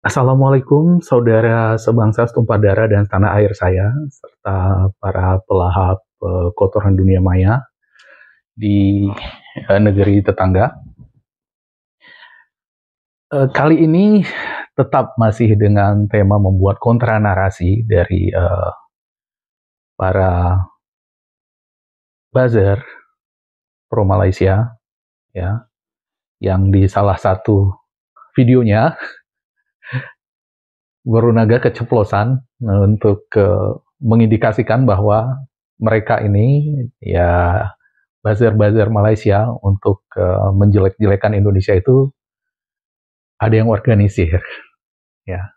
Assalamualaikum saudara sebangsa setumpah darah dan tanah air saya, serta para pelahap kotoran dunia maya di negeri tetangga. Kali ini tetap masih dengan tema membuat kontra narasi dari para buzzer pro Malaysia, ya, yang di salah satu videonya Borunaga keceplosan untuk mengindikasikan bahwa mereka ini ya buzzer-buzzer Malaysia untuk menjelek-jelekan Indonesia itu ada yang organisir, ya.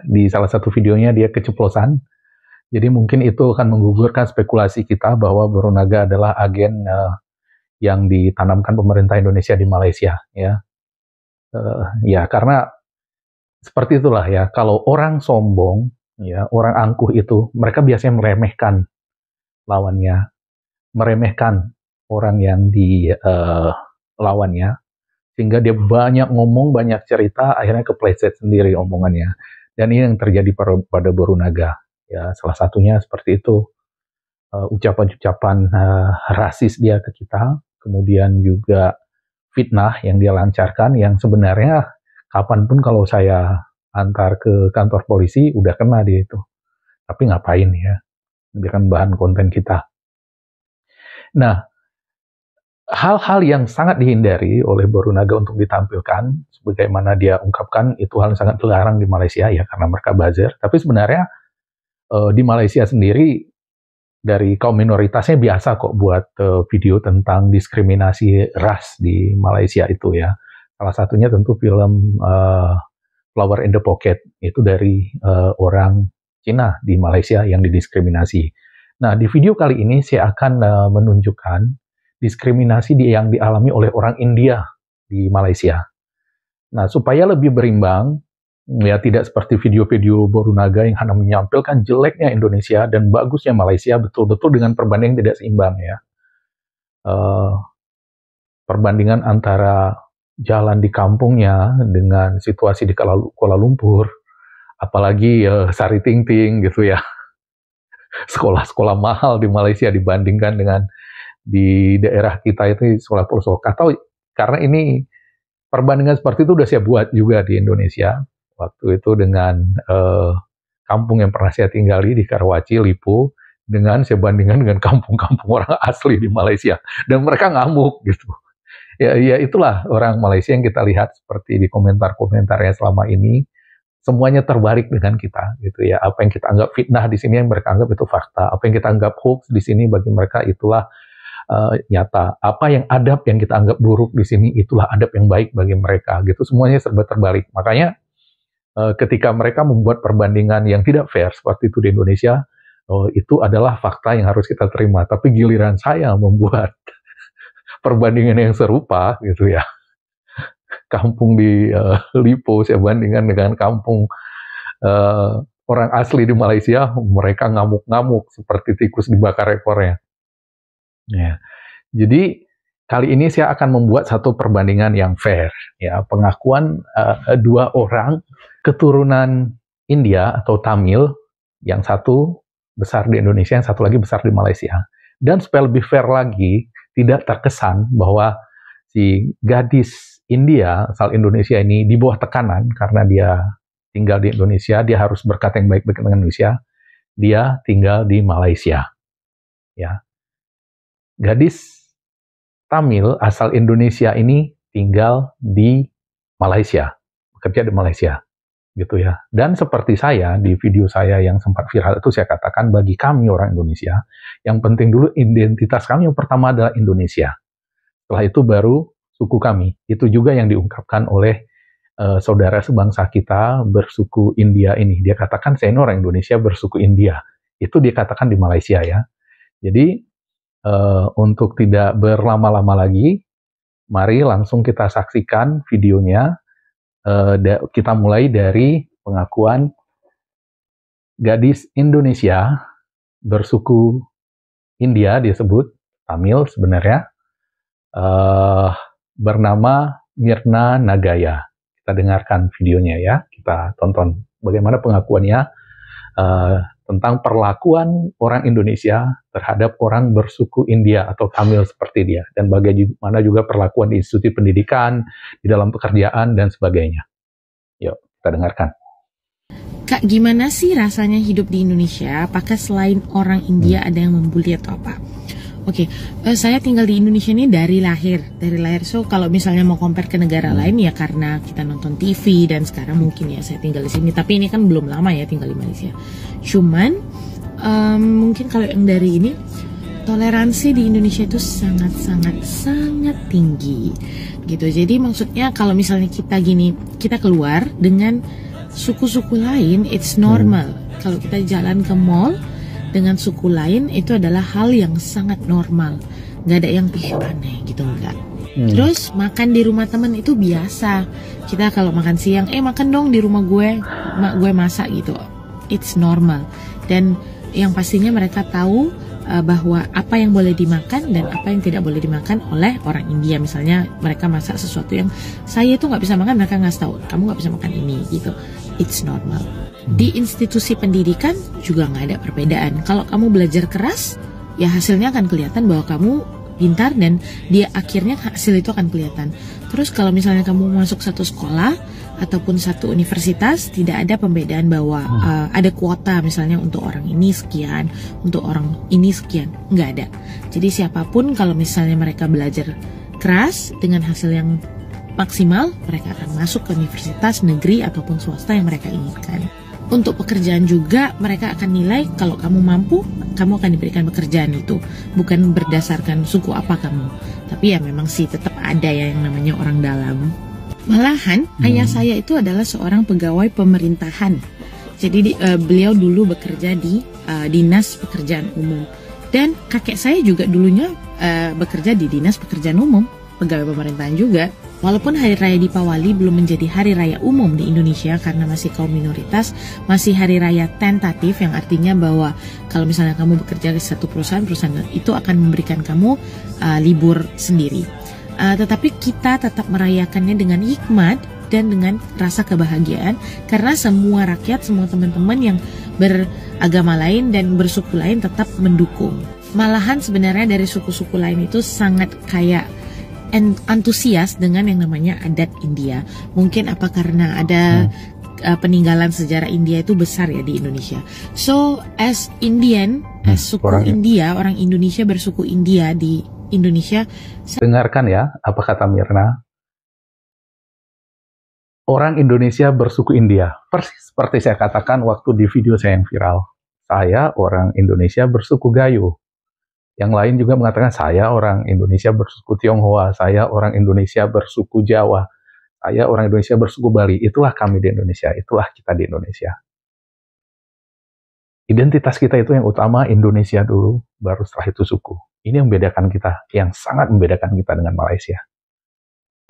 Di salah satu videonya dia keceplosan, jadi mungkin itu akan menggugurkan spekulasi kita bahwa Borunaga adalah agen yang ditanamkan pemerintah Indonesia di Malaysia, ya. Ya karena seperti itulah ya, kalau orang sombong, ya orang angkuh itu mereka biasanya meremehkan lawannya, meremehkan orang yang dilawannya, sehingga dia banyak ngomong, banyak cerita, akhirnya kepleset sendiri omongannya. Dan ini yang terjadi pada Borunaga. Ya, salah satunya seperti itu, ucapan-ucapan rasis dia ke kita, kemudian juga fitnah yang dia lancarkan, yang sebenarnya kapanpun kalau saya antar ke kantor polisi, udah kena dia itu. Tapi ngapain ya, dia kan bahan konten kita. Nah, hal-hal yang sangat dihindari oleh Borunaga untuk ditampilkan, sebagaimana dia ungkapkan, itu hal yang sangat dilarang di Malaysia ya, karena mereka buzzer. Tapi sebenarnya di Malaysia sendiri, dari kaum minoritasnya biasa kok buat video tentang diskriminasi ras di Malaysia itu ya. Salah satunya tentu film Flower in the Pocket, itu dari orang Cina di Malaysia yang didiskriminasi. Nah, di video kali ini saya akan menunjukkan diskriminasi yang dialami oleh orang India di Malaysia. Nah, supaya lebih berimbang, ya tidak seperti video-video Borunaga yang hanya menyampilkan jeleknya Indonesia dan bagusnya Malaysia, betul-betul dengan perbandingan tidak seimbang ya. Perbandingan antara jalan di kampungnya dengan situasi di Kuala Lumpur, apalagi Sari Ting-Ting gitu ya. Sekolah-sekolah mahal di Malaysia dibandingkan dengan di daerah kita itu sekolah pelosok. Atau karena ini perbandingan seperti itu udah saya buat juga di Indonesia. Waktu itu dengan kampung yang pernah saya tinggali di Karawaci, Lipo, dengan saya bandingkan dengan kampung-kampung orang asli di Malaysia. Dan mereka ngamuk gitu. Ya itulah orang Malaysia yang kita lihat seperti di komentar-komentarnya selama ini. Semuanya terbalik dengan kita gitu ya. Apa yang kita anggap fitnah di sini yang mereka anggap itu fakta. Apa yang kita anggap hoax di sini bagi mereka itulah nyata. Apa yang adab yang kita anggap buruk di sini itulah adab yang baik bagi mereka gitu. Semuanya serba terbalik. Makanya ketika mereka membuat perbandingan yang tidak fair seperti itu di Indonesia, itu adalah fakta yang harus kita terima. Tapi giliran saya membuat perbandingan yang serupa gitu ya. Kampung di Lipo saya bandingkan dengan kampung orang asli di Malaysia, mereka ngamuk-ngamuk seperti tikus dibakar ekornya. Ya. Jadi kali ini saya akan membuat satu perbandingan yang fair, ya, pengakuan dua orang keturunan India atau Tamil, yang satu besar di Indonesia, yang satu lagi besar di Malaysia. Dan supaya lebih fair lagi, tidak terkesan bahwa si gadis India asal Indonesia ini di bawah tekanan karena dia tinggal di Indonesia, dia harus berkata yang baik-baik dengan Indonesia, dia tinggal di Malaysia. Ya. Gadis Tamil asal Indonesia ini tinggal di Malaysia, bekerja di Malaysia, gitu ya. Dan seperti saya di video saya yang sempat viral itu saya katakan bagi kami orang Indonesia, yang penting dulu identitas kami yang pertama adalah Indonesia. Setelah itu baru suku kami. Itu juga yang diungkapkan oleh saudara sebangsa kita bersuku India ini. Dia katakan saya ini orang Indonesia bersuku India. Itu dia katakan di Malaysia ya. Jadi untuk tidak berlama-lama lagi, mari langsung kita saksikan videonya. Kita mulai dari pengakuan gadis Indonesia bersuku India, dia sebut Tamil sebenarnya, bernama Mirna Nagaya. Kita dengarkan videonya ya. kita tonton bagaimana pengakuannya tentang perlakuan orang Indonesia terhadap orang bersuku India atau Tamil seperti dia, dan bagaimana juga perlakuan di institusi pendidikan, di dalam pekerjaan, dan sebagainya. Yuk, kita dengarkan. Kak, gimana sih rasanya hidup di Indonesia? Apakah selain orang India ada yang membuli atau apa? Oke, saya tinggal di Indonesia ini dari lahir. So kalau misalnya mau compare ke negara lain ya karena kita nonton TV dan sekarang mungkin ya saya tinggal di sini. Tapi ini kan belum lama ya tinggal di Malaysia. Cuman mungkin kalau yang dari ini toleransi di Indonesia itu sangat tinggi gitu. Jadi maksudnya kalau misalnya kita keluar dengan suku-suku lain, it's normal. Kalau kita jalan ke mall dengan suku lain itu adalah hal yang sangat normal, nggak ada yang aneh gitu, enggak. Terus makan di rumah temen itu biasa. Kita kalau makan siang, makan dong di rumah gue, mak gue masak gitu, it's normal. Dan yang pastinya mereka tahu bahwa apa yang boleh dimakan dan apa yang tidak boleh dimakan oleh orang India. Misalnya mereka masak sesuatu yang saya itu nggak bisa makan, mereka ngasih tahu kamu nggak bisa makan ini gitu. It's normal. Di institusi pendidikan juga nggak ada perbedaan. Kalau kamu belajar keras, ya hasilnya akan kelihatan bahwa kamu pintar dan dia akhirnya hasil itu akan kelihatan. Terus kalau misalnya kamu masuk satu sekolah ataupun satu universitas, tidak ada pembedaan bahwa ada kuota misalnya untuk orang ini sekian, untuk orang ini sekian, nggak ada. Jadi siapapun kalau misalnya mereka belajar keras dengan hasil yang maksimal, mereka akan masuk ke universitas negeri ataupun swasta yang mereka inginkan. Untuk pekerjaan juga mereka akan nilai kalau kamu mampu, kamu akan diberikan pekerjaan itu, bukan berdasarkan suku apa kamu. Tapi ya memang sih tetap ada ya yang namanya orang dalam. Malahan ayah saya itu adalah seorang pegawai pemerintahan. Jadi beliau dulu bekerja di dinas pekerjaan umum. Dan kakek saya juga dulunya bekerja di dinas pekerjaan umum, pegawai pemerintahan juga. Walaupun Hari Raya Dipawali belum menjadi hari raya umum di Indonesia karena masih kaum minoritas, masih hari raya tentatif yang artinya bahwa kalau misalnya kamu bekerja di satu perusahaan itu akan memberikan kamu libur sendiri. Tetapi kita tetap merayakannya dengan hikmat dan dengan rasa kebahagiaan karena semua rakyat, semua teman-teman yang beragama lain dan bersuku lain tetap mendukung. Malahan sebenarnya dari suku-suku lain itu sangat kayak antusias dengan yang namanya adat India. Mungkin apa karena ada peninggalan sejarah India itu besar ya di Indonesia. So as Indian, as suku India, orang Indonesia bersuku India di Indonesia. Dengarkan ya apa kata Mirna. Orang Indonesia bersuku India. Persis seperti saya katakan waktu di video saya yang viral. Saya orang Indonesia bersuku Gayo. Yang lain juga mengatakan saya orang Indonesia bersuku Tionghoa, saya orang Indonesia bersuku Jawa, saya orang Indonesia bersuku Bali. Itulah kami di Indonesia, itulah kita di Indonesia. Identitas kita itu yang utama Indonesia dulu, baru setelah itu suku. Ini yang membedakan kita, yang sangat membedakan kita dengan Malaysia.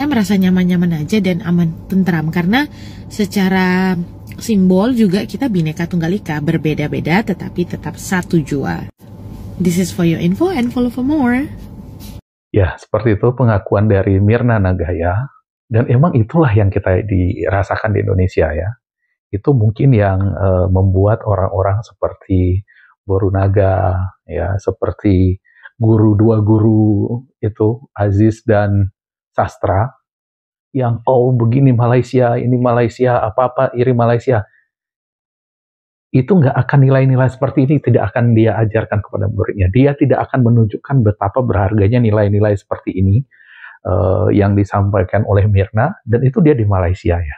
Saya merasa nyaman-nyaman aja dan aman, tentram, karena secara simbol juga kita Bhinneka Tunggal Ika, berbeda-beda tetapi tetap satu jua. This is for your info and follow for more. Ya, seperti itu pengakuan dari Mirna Nagaya. Dan emang itulah yang kita dirasakan di Indonesia ya. Itu mungkin yang membuat orang-orang seperti Borunaga, ya, seperti dua guru itu, Aziz dan Sastra, yang begini Malaysia, ini Malaysia, apa-apa iri Malaysia. Itu nggak akan nilai-nilai seperti ini, tidak akan dia ajarkan kepada muridnya. Dia tidak akan menunjukkan betapa berharganya nilai-nilai seperti ini yang disampaikan oleh Mirna, dan itu dia di Malaysia ya.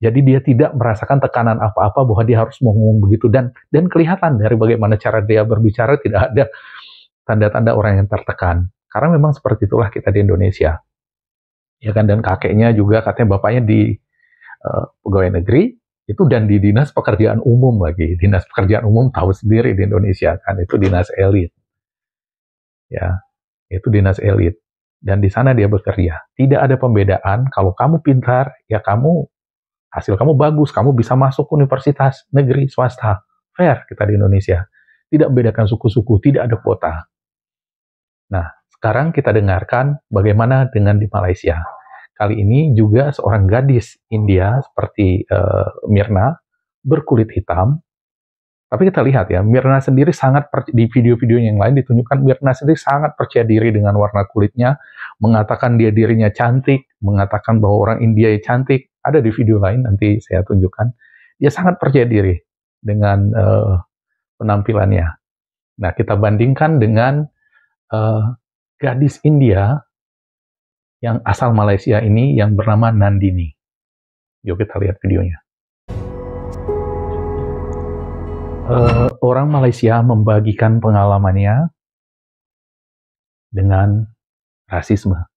Jadi dia tidak merasakan tekanan apa-apa bahwa dia harus ngomong begitu, dan kelihatan dari bagaimana cara dia berbicara tidak ada tanda-tanda orang yang tertekan. Karena memang seperti itulah kita di Indonesia. Ya kan, dan kakeknya juga katanya bapaknya di pegawai negeri, itu dan di dinas pekerjaan umum lagi. Dinas pekerjaan umum tahu sendiri di Indonesia kan, itu dinas elit. Ya, itu dinas elit. Dan di sana dia bekerja. Tidak ada pembedaan, kalau kamu pintar, ya hasil kamu bagus, kamu bisa masuk universitas negeri swasta. Fair kita di Indonesia. Tidak membedakan suku-suku, tidak ada kuota. Nah, sekarang kita dengarkan bagaimana dengan di Malaysia. Kali ini juga seorang gadis India seperti Mirna berkulit hitam. Tapi kita lihat ya, Mirna sendiri di video-video yang lain ditunjukkan Mirna sendiri sangat percaya diri dengan warna kulitnya, mengatakan dirinya cantik, mengatakan bahwa orang India cantik. Ada di video lain, nanti saya tunjukkan. Dia sangat percaya diri dengan penampilannya. Nah, kita bandingkan dengan gadis India yang asal Malaysia ini yang bernama Nandini. Yuk kita lihat videonya. Orang Malaysia membagikan pengalamannya dengan rasisme.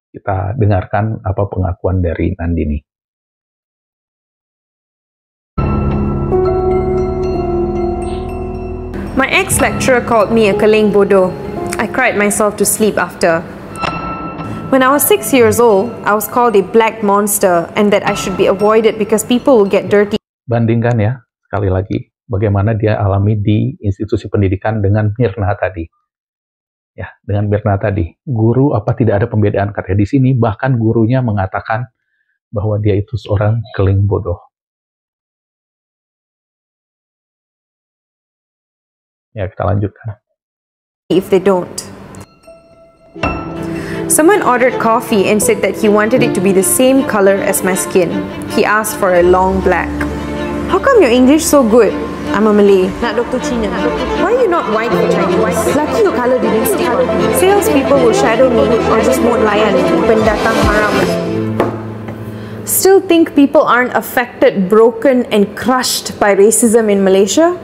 Kita dengarkan apa pengakuan dari Nandini. My ex-lecturer called me a keling bodoh. I cried myself to sleep after. When I was 6 years old, I was called a black monster and that I should be avoided because people will get dirty. Bandingkan ya, sekali lagi, bagaimana dia alami di institusi pendidikan dengan Mirna tadi. Ya, dengan Mirna tadi. Guru apa tidak ada pembedaan katanya di sini, bahkan gurunya mengatakan bahwa dia itu seorang keling bodoh. Ya, kita lanjutkan. If they don't. Someone ordered coffee and said that he wanted it to be the same color as my skin. He asked for a long black. How come your English so good? I'm a Malay. Not Dr. China. Why are you not white for Chinese? Lucky your color didn't stick. Salespeople will shadow me or just won't layan. Pendatang haram. Still think people aren't affected, broken and crushed by racism in Malaysia?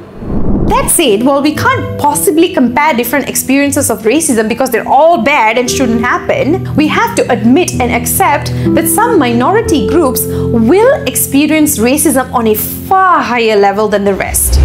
That said, while we can't possibly compare different experiences of racism because they're all bad and shouldn't happen, we have to admit and accept that some minority groups will experience racism on a far higher level than the rest.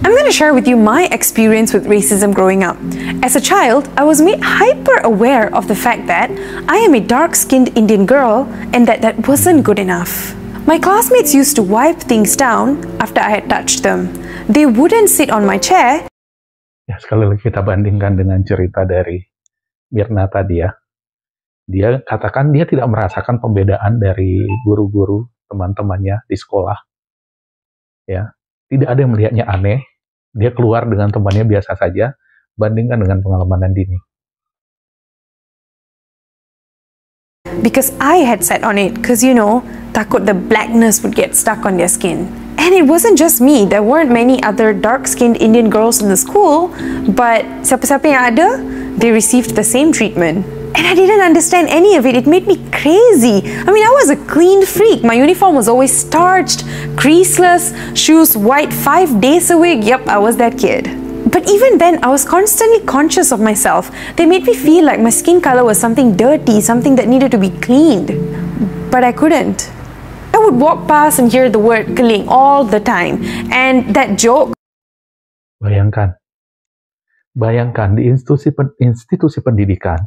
I'm going to share with you my experience with racism growing up. As a child, I was made hyper aware of the fact that I am a dark-skinned Indian girl and that wasn't good enough. My classmates used to wipe things down after I had touched them. They wouldn't sit on my chair. Ya, sekali lagi kita bandingkan dengan cerita dari Mirna tadi ya. Dia katakan dia tidak merasakan pembedaan dari guru-guru teman-temannya di sekolah. Ya, tidak ada yang melihatnya aneh. Dia keluar dengan temannya biasa saja. Bandingkan dengan pengalaman Nandini. Because I had sat on it, because you know, takut the blackness would get stuck on their skin. And it wasn't just me, there weren't many other dark-skinned Indian girls in the school, but siapa-siapa yang ada, they received the same treatment. And I didn't understand any of it, it made me crazy. I mean, I was a clean freak, my uniform was always starched, creaseless, shoes white 5 days a week, yep, I was that kid. But even then, I was constantly conscious of myself. They made me feel like my skin color was something dirty, something that needed to be cleaned. But I couldn't. I would walk past and hear the word keling all the time. And that joke. Bayangkan di institusi pendidikan,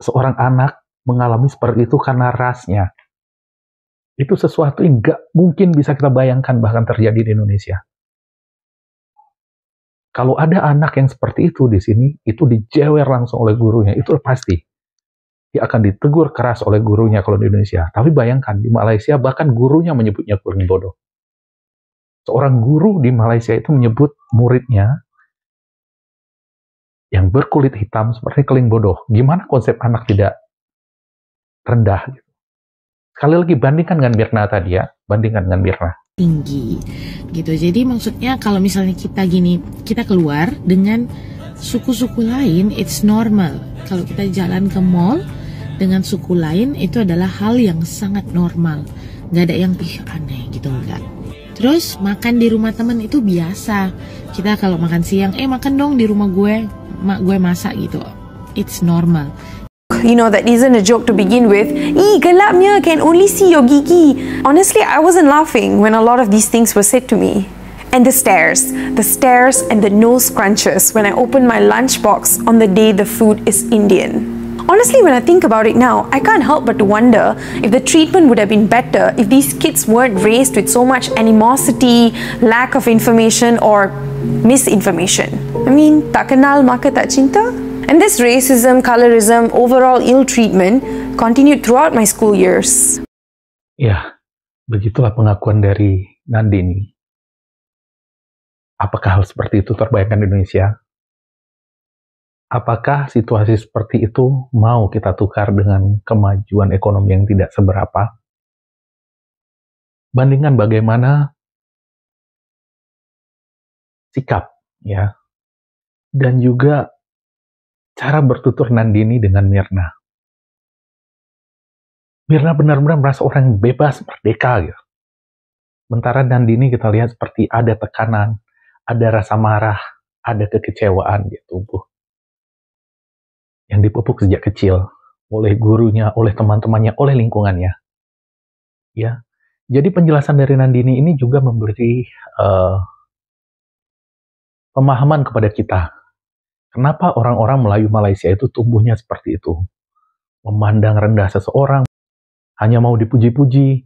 seorang anak mengalami seperti itu karena rasnya. Itu sesuatu yang nggak mungkin bisa kita bayangkan bahkan terjadi di Indonesia. Kalau ada anak yang seperti itu di sini, itu dijewer langsung oleh gurunya, itu pasti. Dia akan ditegur keras oleh gurunya kalau di Indonesia. Tapi bayangkan, di Malaysia bahkan gurunya menyebutnya keling bodoh. Seorang guru di Malaysia itu menyebut muridnya yang berkulit hitam seperti keling bodoh. Gimana konsep anak tidak rendah? Sekali lagi, bandingkan dengan Mirna tadi ya. Bandingkan dengan Mirna. Tinggi gitu. Jadi maksudnya kalau misalnya kita keluar dengan suku-suku lain, it's normal. Kalau kita jalan ke mall dengan suku lain, itu adalah hal yang sangat normal. Nggak ada yang aneh gitu, enggak. Terus makan di rumah temen itu biasa. Kita kalau makan siang, makan dong di rumah gue, mak gue masak gitu. It's normal. You know, that isn't a joke to begin with. Gelapnya, can only see your gigi. Honestly, I wasn't laughing when a lot of these things were said to me. And the stares and the nose crunches when I open my lunchbox on the day the food is Indian. Honestly, when I think about it now, I can't help but to wonder if the treatment would have been better if these kids weren't raised with so much animosity, lack of information or misinformation. I mean, tak kenal maka tak cinta. And this racism, colorism, overall ill treatment continued throughout my school years. Ya, begitulah pengakuan dari Nandini. Apakah hal seperti itu terbayangkan di Indonesia? Apakah situasi seperti itu mau kita tukar dengan kemajuan ekonomi yang tidak seberapa? Bandingkan bagaimana sikap, ya, dan juga cara bertutur Nandini dengan Mirna. Mirna benar-benar merasa orang yang bebas, merdeka, gitu. Sementara Nandini kita lihat seperti ada tekanan, ada rasa marah, ada kekecewaan di tubuh yang dipupuk sejak kecil oleh gurunya, oleh teman-temannya, oleh lingkungannya. Ya, jadi penjelasan dari Nandini ini juga memberi pemahaman kepada kita. Kenapa orang-orang Melayu Malaysia itu tumbuhnya seperti itu? Memandang rendah seseorang, hanya mau dipuji-puji,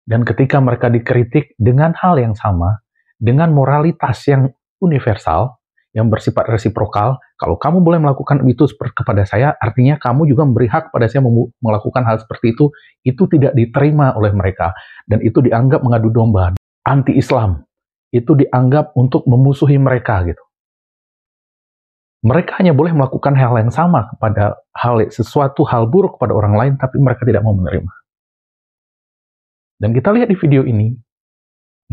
dan ketika mereka dikritik dengan hal yang sama, dengan moralitas yang universal, yang bersifat resiprokal, kalau kamu boleh melakukan itu kepada saya, artinya kamu juga memberi hak pada saya melakukan hal seperti itu tidak diterima oleh mereka. Dan itu dianggap mengadu domba, anti-Islam. Itu dianggap untuk memusuhi mereka, gitu. Mereka hanya boleh melakukan hal yang sama kepada sesuatu hal buruk kepada orang lain, tapi mereka tidak mau menerima. Dan kita lihat di video ini,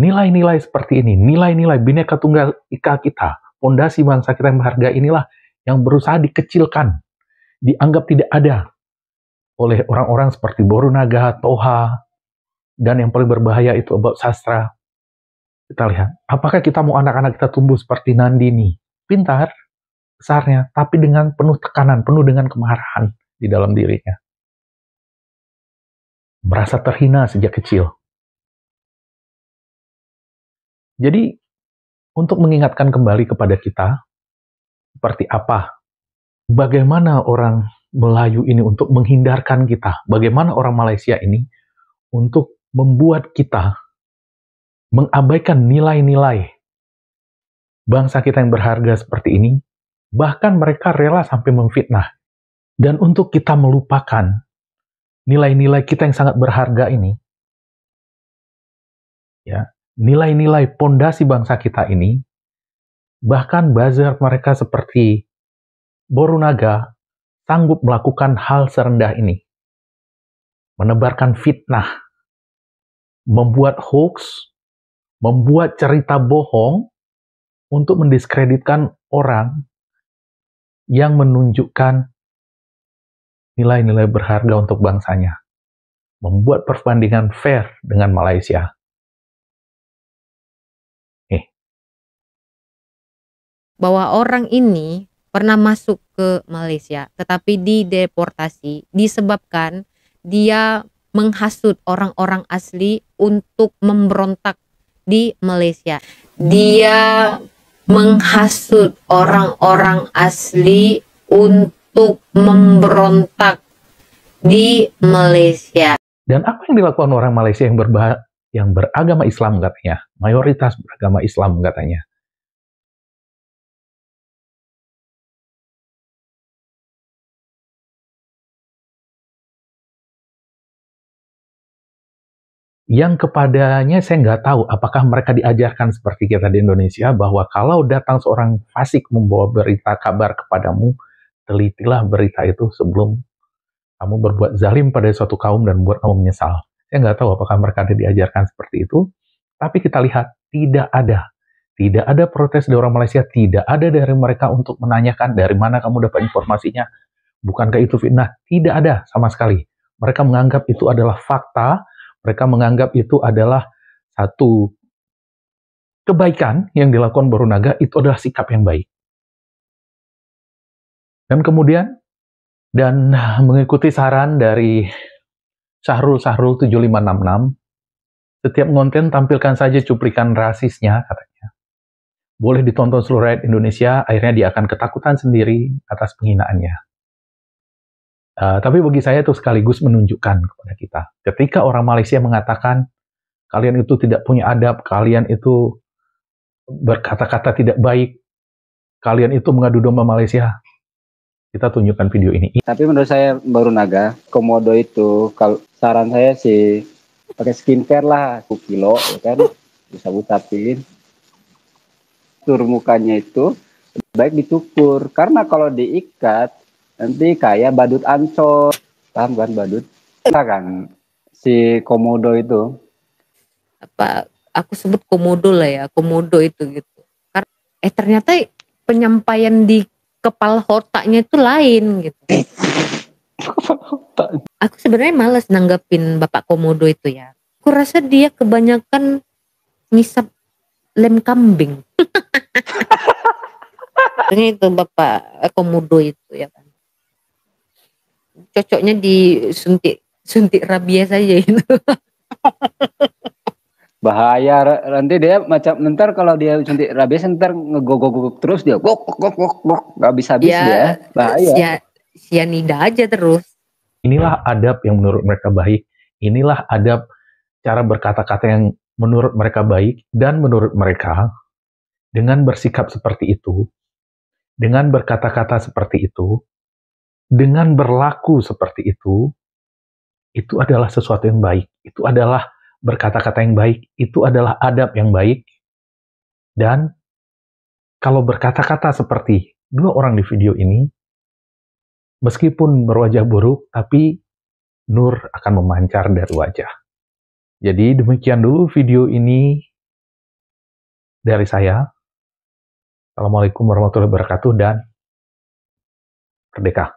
nilai-nilai seperti ini, nilai-nilai Bhinneka Tunggal Ika kita, fondasi bangsa kita yang berharga inilah yang berusaha dikecilkan, dianggap tidak ada oleh orang-orang seperti Borunaga, Toha, dan yang paling berbahaya itu About Sastra. Kita lihat, apakah kita mau anak-anak kita tumbuh seperti Nandini, pintar, besarnya, tapi dengan penuh tekanan, penuh dengan kemarahan di dalam dirinya. Merasa terhina sejak kecil. Jadi, untuk mengingatkan kembali kepada kita, seperti apa, bagaimana orang Melayu ini untuk menghindarkan kita, bagaimana orang Malaysia ini untuk membuat kita mengabaikan nilai-nilai bangsa kita yang berharga seperti ini, bahkan mereka rela sampai memfitnah. Dan untuk kita melupakan nilai-nilai kita yang sangat berharga ini, ya, nilai-nilai pondasi bangsa kita ini, bahkan buzzer mereka seperti Borunaga sanggup melakukan hal serendah ini. Menebarkan fitnah, membuat hoax, membuat cerita bohong untuk mendiskreditkan orang yang menunjukkan nilai-nilai berharga untuk bangsanya. Membuat perbandingan fair dengan Malaysia. Bahwa orang ini pernah masuk ke Malaysia tetapi dideportasi disebabkan dia menghasut orang-orang asli untuk memberontak di Malaysia. Dia menghasut orang-orang asli untuk memberontak di Malaysia. Dan apa yang dilakukan orang Malaysia yang beragama Islam katanya, mayoritas beragama Islam katanya, yang kepadanya saya nggak tahu apakah mereka diajarkan seperti kita di Indonesia, bahwa kalau datang seorang fasik membawa berita kabar kepadamu, telitilah berita itu sebelum kamu berbuat zalim pada suatu kaum dan membuat kamu menyesal. Saya nggak tahu apakah mereka diajarkan seperti itu, tapi kita lihat tidak ada protes dari orang Malaysia, tidak ada dari mereka untuk menanyakan dari mana kamu dapat informasinya, bukankah itu fitnah, tidak ada sama sekali. Mereka menganggap itu adalah fakta. Mereka menganggap itu adalah satu kebaikan yang dilakukan Borunaga, itu adalah sikap yang baik. Dan kemudian, dan mengikuti saran dari Syahrul 7566, setiap konten tampilkan saja cuplikan rasisnya, katanya. Boleh ditonton seluruh rakyat Indonesia, akhirnya dia akan ketakutan sendiri atas penghinaannya. Tapi bagi saya itu sekaligus menunjukkan kepada kita. Ketika orang Malaysia mengatakan, kalian itu tidak punya adab, kalian itu berkata-kata tidak baik, kalian itu mengadu domba Malaysia, Kita tunjukkan video ini. Tapi menurut saya baru naga, komodo itu kalau saran saya sih pakai skincare lah, 1 kilo ya kan, bisa utapin. Tur mukanya itu baik ditukur, karena kalau diikat nanti kayak badut ancol, paham kan badut? Kan si komodo itu. Apa aku sebut komodo lah ya, komodo itu gitu. Karena ternyata penyampaian di kepala otaknya itu lain gitu. Aku sebenarnya males nanggapin Bapak Komodo itu ya. Aku rasa dia kebanyakan ngisap lem kambing. Ini itu Bapak Komodo itu ya kan. Cocoknya suntik rabies saja itu. Bahaya, nanti dia macam ntar kalau dia suntik rabies ntar ngegogok terus dia gok nggak bisa habis Ya, dia, bahaya. Sianida aja terus. Inilah adab yang menurut mereka baik. Inilah adab cara berkata-kata yang menurut mereka baik. Dan menurut mereka, dengan bersikap seperti itu, dengan berkata-kata seperti itu, dengan berlaku seperti itu adalah sesuatu yang baik. Itu adalah berkata-kata yang baik. Itu adalah adab yang baik. Dan kalau berkata-kata seperti 2 orang di video ini, meskipun berwajah buruk, tapi nur akan memancar dari wajah. Jadi demikian dulu video ini dari saya. Assalamualaikum warahmatullahi wabarakatuh dan merdeka.